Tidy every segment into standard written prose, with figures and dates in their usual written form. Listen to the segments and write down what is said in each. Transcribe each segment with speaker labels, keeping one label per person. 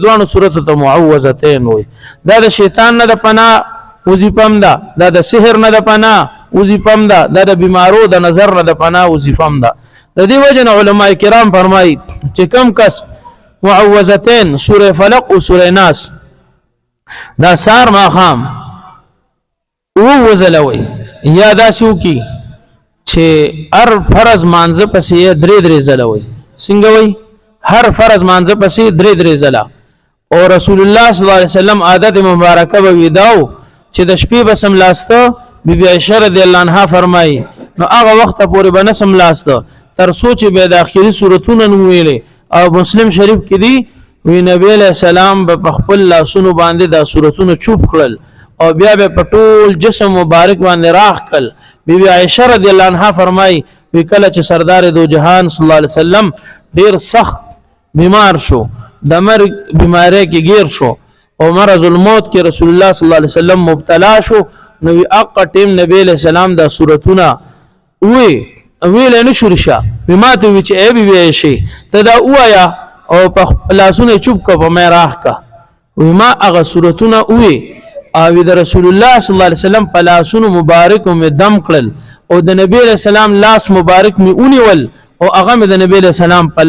Speaker 1: دوانو سورته ته معوذتين وي. دا د شیطان نه د پناه وظیفم ده، دا د سحر نه د پناه وظیفم ده، دا د بیمارو د نظر نه د پناه وظیفم ده. د دې وجه نه علما کرام فرمایي چې کم کس معوذتين سوره فلق او سوره ناس دا سار ماخام وزلوي یا داسیو کی چې هر فرض مانځه پسې درې زلوي. څنګه وي؟ هر فرض مانځه پسې درې زلا. او رسول الله صلی الله علیه وسلم عادت مبارکه به وداو چې د شپې بسم لاسته بیبي عائشہ رضی الله عنها فرمایي نو هغه وخت پورې به نسم لاسته تر سوچ به د اخیری سورتونه ویلې. او مسلم شریف کې دی وی نبی علیہ السلام په خپل لاسونو باندې د سورتونو چوف کړل او بیا به په ټول جسم مبارک باندې راخ کړل. بیبي عائشہ رضی الله عنها فرمایي وی کله چې سردار دو جهان صلی الله علیه وسلم ډیر سخت بیمار شو، د مرګ بیماری کې گیر شو او مرض الموت کې رسول الله صلی الله علیه وسلم مبتلا شو، نو اق ټیم نبی علیہ السلام دا سورتونه ویل نه شورشه بماته وی چې ای بي شي ته دا وایا او په لاسونه چوب کو په مې راخ کا وی ما هغه سورتونه وی او د رسول الله صلی الله علیه وسلم په لاسونو مبارک مې دم کړل او د نبی علیہ السلام لاس مبارک مې اونیول او هغه د نبی علیہ السلام په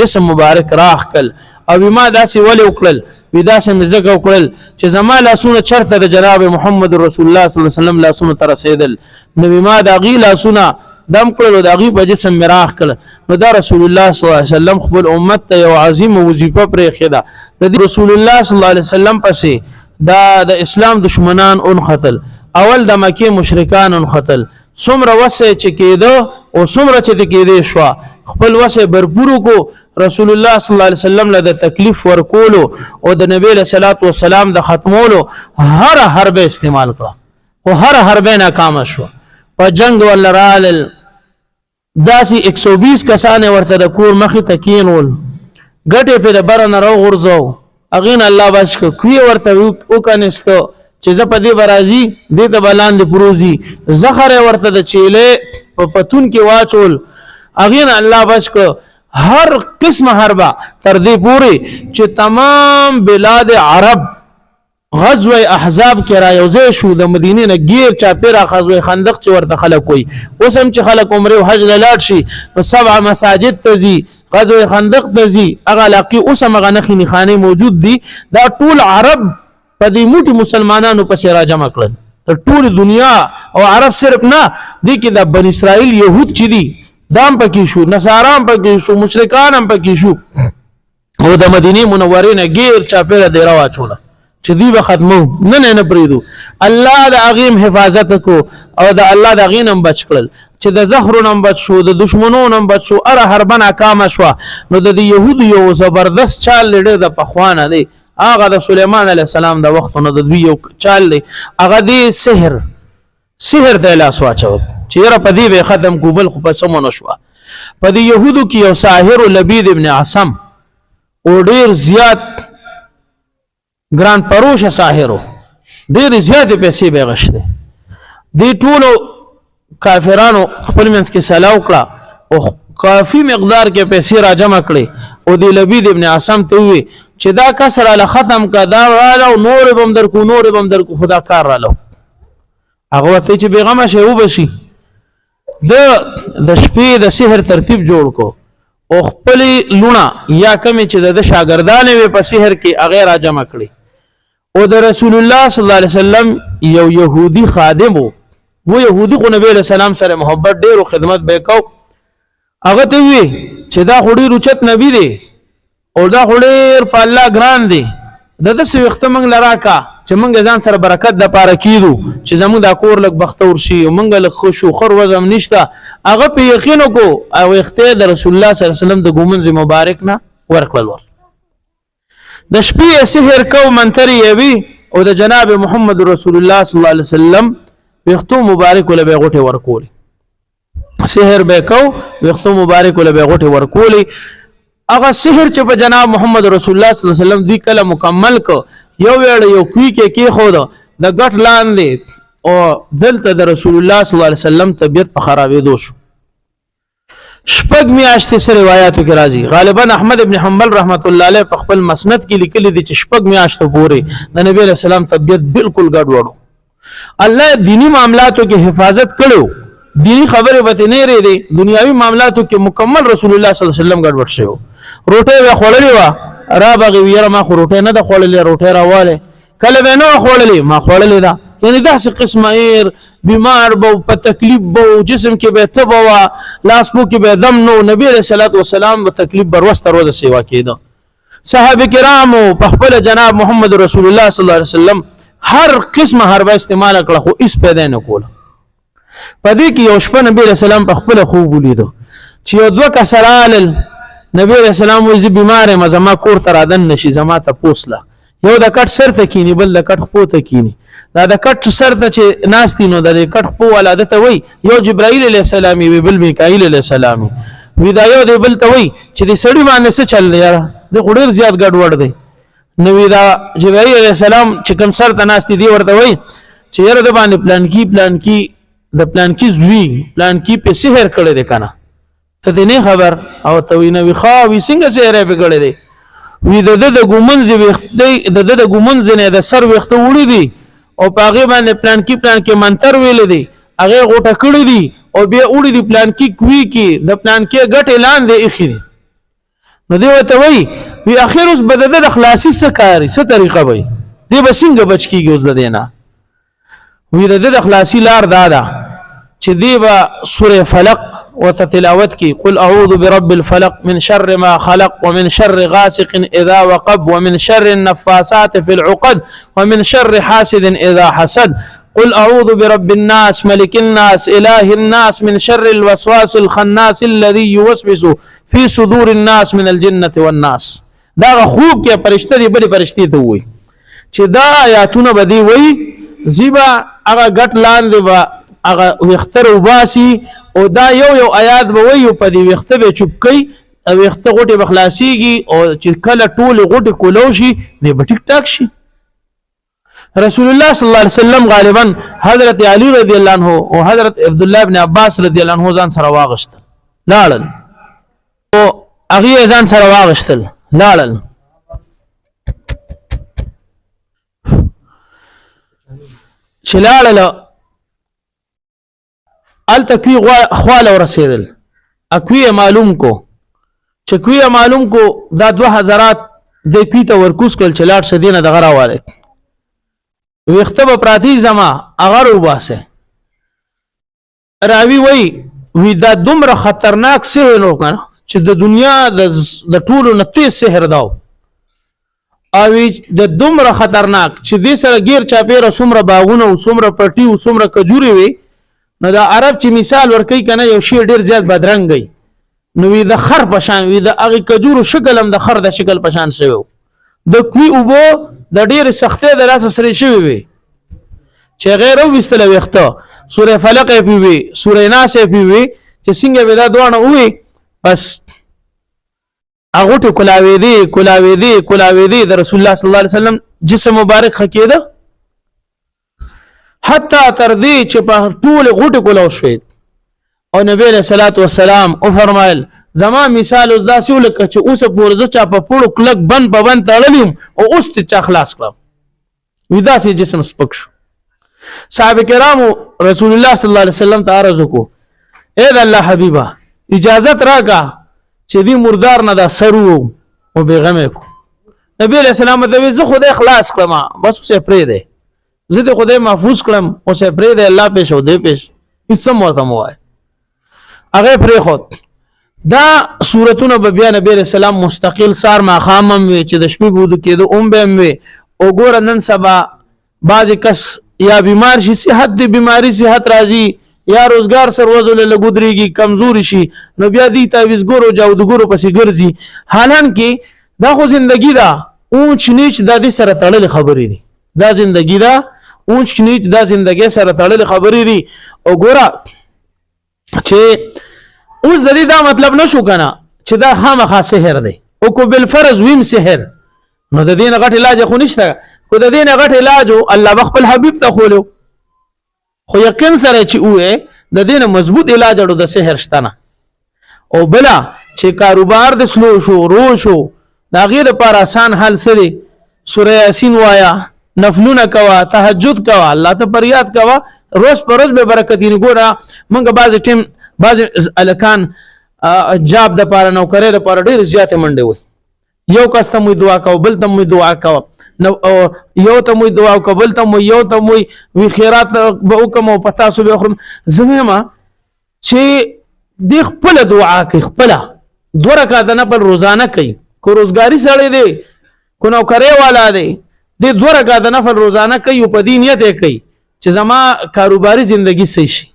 Speaker 1: جسم مبارک راخ کړ او ما داسې ولې وکړل وی داسې مزګه وکړل چې زما لاسونه چرته د جناب محمد رسول الله صلی الله علیه وسلم لاسونه تر رسیدل نو ما د غی لاسونه دم کړل او د غی په جسم مراخ کړ. نو دا رسول الله صلی الله علیه وسلم خپل امت ته یو عظیم وظیفه پرې خدا د رسول الله صلی الله علیه وسلم پسې دا د اسلام دشمنان اون قتل اول د مکه مشرکان اون قتل څومره وسه چې کېده او څومره چې کېده شو خپل وسه برپورو کو رسول الله صلی الله علیه وسلم له تکلیف ورکولو او د نبی له صلوات و سلام د ختمولو هر حرب استعمال کړه او هر حرب ناکام شو. په جنگ ولرال داسي 120 کسان ورته د کور مخې تکینول ګټه په برن راو غرزو اغین الله بچ کوي ورته وکنيستو چې ز په دې برازي دې د بلاند پروزي زخر ورته د چيله په پتون کې واچول اغین الله بچ کو هر قسم حربا تر دې پوری چې تمام بلاد عرب غزوه احزاب کې را یوځای شو د مدینه نه غیر چا پیرا غزوه خندق چې ورته خلک وي اوسم چې خلک عمره او حج لاړ شي نو 7 مساجد تزي غزوه خندق تزي هغه لاقي اوسم غنخي نخانه موجود دي دا ټول عرب په دې موټي مسلمانانو پسې را جمع کړل تر ټول دنیا او عرب صرف نه دي کې د بن اسرائیل يهود چې دي دام پکې شو نصارام پکې شو مشرکان هم پکې شو او د مدینه منورې نه غیر چا پیرا دی را واچوله چې دی به ختمو نه پریدو. الله د عظیم حفاظت کو او د الله د غینم بچ کړل چې د زهرونم بچ شو د دشمنونم بچ شو اره حربن کام شو. نو د يهود یو زبردست چال لري د پخوانه دی هغه د سليمان عليه السلام د وخت نو د دوی یو چال دی هغه دی سحر د لاس واچو چې را پدی به ختم کوبل خو په سمونه شو. پدی يهودو کې یو ساحر لبید ابن عاصم او ډیر زیات ګران پروش ساحرو ډیر زیات پیسې به غشته دی ټولو کافرانو خپل منځ کې سلاو کړه او کافی مقدار کې پیسې را جمع کړي او دی لبید ابن عاصم ته وی چې دا کسر له ختم کا دا راو نور بم در کو خدا کار رالو هغه ته چې بیغمه شه و بشي د شپې د سحر ترتیب جوړ کو او خپل لونه یا کمی چې د شاګردان وي په سحر کې هغه را جمع کړي او د رسول الله صلی الله علیه وسلم یو يهودي خادم وو يهودي خو نبی له سلام سره محبت ډیر او خدمت وکاو هغه ته وی چې دا خوري رچت نبی دی او دا خوري په الله ګران دی د څه وخت موږ لراکا چې موږ ځان سره برکت د پاره کیدو چې زموږ د کور لک بختور شي او موږ لک خوشو خور وزم نشته هغه په یقین کو او اختیار د رسول الله صلی الله علیه وسلم د ګومنځ مبارک نه ورکړل د شپې سحر کو منتری وی او د جناب محمد رسول الله صلی الله علیه وسلم وختو مبارک له بیغټه ورکول سحر به کو وختو مبارک له بیغټه ورکول هغه سحر چې په جناب محمد رسول الله صلی الله علیه وسلم دوی کله مکمل کو یو ویل یو کوي کې خود د غټ لاندې او دلته د رسول الله صلی الله علیه وسلم طبيعت په خرابې دو شو شپږ میاشتې سره روایتو کې راځي. غالبا احمد ابن حنبل رحمت الله علیه په خپل مسند کې لیکلي دي چې شپږ میاشتو پورې د نبی رسول الله طبيعت بالکل ګډوډ. الله دینی معاملاتو کې حفاظت کړو، دینی خبره به نه لري دي، دنیاوی معاملاتو کې مکمل رسول الله صلی الله علیه وسلم ګډوډ شو. روټه و خړلې و را بغي ویره ما خو روټه نه د خړلې، روټه راواله کله به نه خړلې ما خړلې دا، یعنی داسې قسمه ایر بیمار بو په تکلیف بو جسم کې به تب و لاس بو کې به دم نو. نبی رسول الله والسلام په تکلیف بروست روزه سیوا کېده. صحابه کرامو په خپل جناب محمد رسول الله صلی الله علیه وسلم هر قسمه حربه استعمال کړه خو اس پیدا نه کوله. پدې کې یو شپه نبی رسول الله په خپل خوب ولیدو چې یو دوه کسرال نبی رسول الله وځي بیمار ما زما کور ته رادن نشي، زما ته پوسله یو د کټ سر ته کینی بل د کټ خپو ته کینی. دا د کټ سر ته چې ناستي نو د کټ خپو ولاده ته وای یو جبرائیل علیه السلام وی بل میکائیل علیه السلام وی دا یو دی بل ته وای چې د سړی باندې څه چل یار د غډیر زیات ګډ وډ دی. نو وی دا جبرائیل علیه السلام چې کوم سر ته ناستي دی ورته وای چې یاره د باندې پلان کی د پلان کی زوی پلان کی په سحر کړی دی کنه ته نه خبر او ته وی نو خو وی څنګه سحر به کړی دی. وی د ګومنځ وخت دی د ګومنځ نه د سر وخت وړي دی او پاغه باندې پلان کې منتر ویل دی هغه غوټه کړی دی او بیا وړي دی پلان کې کوي کې د پلان کې غټ اعلان دی اخی دی. نو دی وته وی اخر اوس بد د خلاصي څه کاری څه طریقه وي دی بسنګ بچ کیږي اوس د دینه. وی د خلاصي لار دادا چې دی با سوره فلق وتتلاوت کی قل اعوذ برب الفلق من شر ما خلق ومن شر غاسق اذا وقب ومن شر النفاثات في العقد ومن شر حاسد اذا حسد قل اعوذ برب الناس ملك الناس اله الناس من شر الوسواس الخناس الذي يوسوس في صدور الناس من الجنه والناس. دا خوب کې فرشتي دی بل فرشتي ته وي چې دا آیاتونه بدی وي زیبا هغه غټ لاندې با هغه وختر وباسي او دا یو آیات به وي په دې وخت به چوپ کوي او وخت غټي بخلاصيږي او چې کله ټول غټي کولو شي نه به ټیک ټاک شي. رسول الله صلی الله علیه وسلم غالبا حضرت علی رضی الله عنه او حضرت عبد الله ابن عباس رضی الله عنه ځان سره واغشتل لاړل او هغه ځان سره واغشتل لاړل. چې لاړل ال تکوی خواله ورسېدل اکوی معلوم کو چې کوی معلوم کو دا 2000 د کوی ته ورکوس کول چې لاړ شدینه د غرا والد وختبه پراتی زما اگر وباسه راوی وی دا دومره خطرناک سحر نو کنه چې د دنیا د ټولو نته سحر داو او د دومره خطرناک چې د سره غیر چاپیره سمره باغونه او سمره پټي او سمره کجوري وي. نو دا عرب چې مثال ورکي کنه یو شی ډیر زیات بدرنګي نو وی د خر پشان وی د هغه کجورو شکل هم د خر د شکل پشان شوی د کوی اوبو د ډیر سختې د لاس سره شوی وي چې غیر او وستله وخته سوره فلق پی وی سوره ناس پی وی چې څنګه ودا دوانه وی بس هغه ټ کلاوی دی د رسول الله صلی الله علیه وسلم جسم مبارک خکېده حتی تر دې چې په ټول غټ کولو شوی او نبی له صلوات و سلام او فرمایل زما مثال اوس داسې ولکه چې اوس پورزه چا په پړو کلک بند په بند تړلیم او اوس ته چا خلاص کړم وی داسې جسم سپک شو. صحابه کرامو رسول الله صلی الله علیه وسلم ته عرض وکړو اے د الله حبیبا اجازه راکا چې دې مردار نه دا سرو او بیغمه کو. نبی علیہ السلام ته زه خدای خلاص کړم بس اوسه پرې دی زه ته خدای محفوظ کړم اوسه پرې دی الله پېښ او دې پېښ هیڅ مرته موای هغه پرې خود. دا سورتونه به بیا نبی علیہ السلام مستقل سار ما خامم وي چې د شپې بود کېدو به وي او ګور نن سبا باز کس یا بیمار شي صحت دی بیماری صحت راځي یا روزګار سر وزل لګودريږي کمزوري شي نو بیا دي تعویز ګورو جاودګورو پسې ګرځي. حالانکه دا خو زندگی دا اونچ نیچ د دې سره تړلې خبرې دي دا زندگی دا اونچ نیچ دا زندگی سره تړلې خبرې دي. او ګورا چې اوس د دې دا مطلب نشو کنه چې دا خامخا سحر دی او کو بل فرض ویم سحر نو د دې نه غټ علاج خو نشته کو د دې نه غټ علاج الله خپل حبيب ته خولو خو یقین سره چې وې د دې نه مضبوط علاج اړو د سحر شته نه او بلا چې کاروبار د سلو شو رو شو دا غیر پر آسان حل سره سوره یاسین وایا نفلونه کوا تهجد کوا الله ته فریاد کوا روز پر روز به برکت نه ګورا منګه بعض ټیم بعض الکان جاب د پاره نو کرے د پاره ډیر زیاته منډه وي یو کس ته مو دعا کو بل ته مو دعا کو نو یو ته مو دعا کو بل ته مو یو ته مو وی خیرات به وکم او پتا سو به خرم زمما چې د خپل دعا کوي خپل دوه رکعات نه پر روزانه کوي کو روزګاری سره دی کو نو کرے والا دی د دوه رکعات نفل روزانه کوي په دې نیت کوي چې زما کاروباري ژوندۍ صحیح شي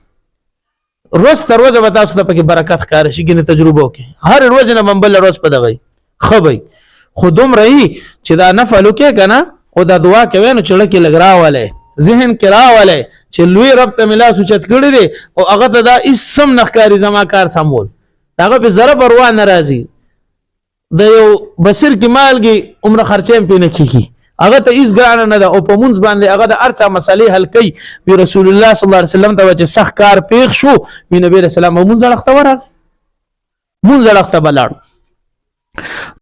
Speaker 1: روز تر روزه به تاسو ته پکې برکت ښکار شي ګنې تجربه وکړي هر روز نه بل روز په دغه خبي خودم رہی چې دا نفل وکړي کنه او دا دعا کوي نو چړه کې لګراواله ذهن کې راواله چې لوی رب ته ملا سوچت کړی دی او هغه ته دا اسم نخکاری زما کار سمول هغه په ضرب وروا ناراضي د یو بصیر کې مالګي عمر خرچې په نه کیږي هغه ته ایس ګران نه ده او په مونږ باندې هغه د ارچا مسلې حل کوي وی رسول الله صلی الله علیه وسلم ته چې سخت کار پیښ شو وی نبی رسول الله مونږ لخته ورغ مونږ لخته بلاړ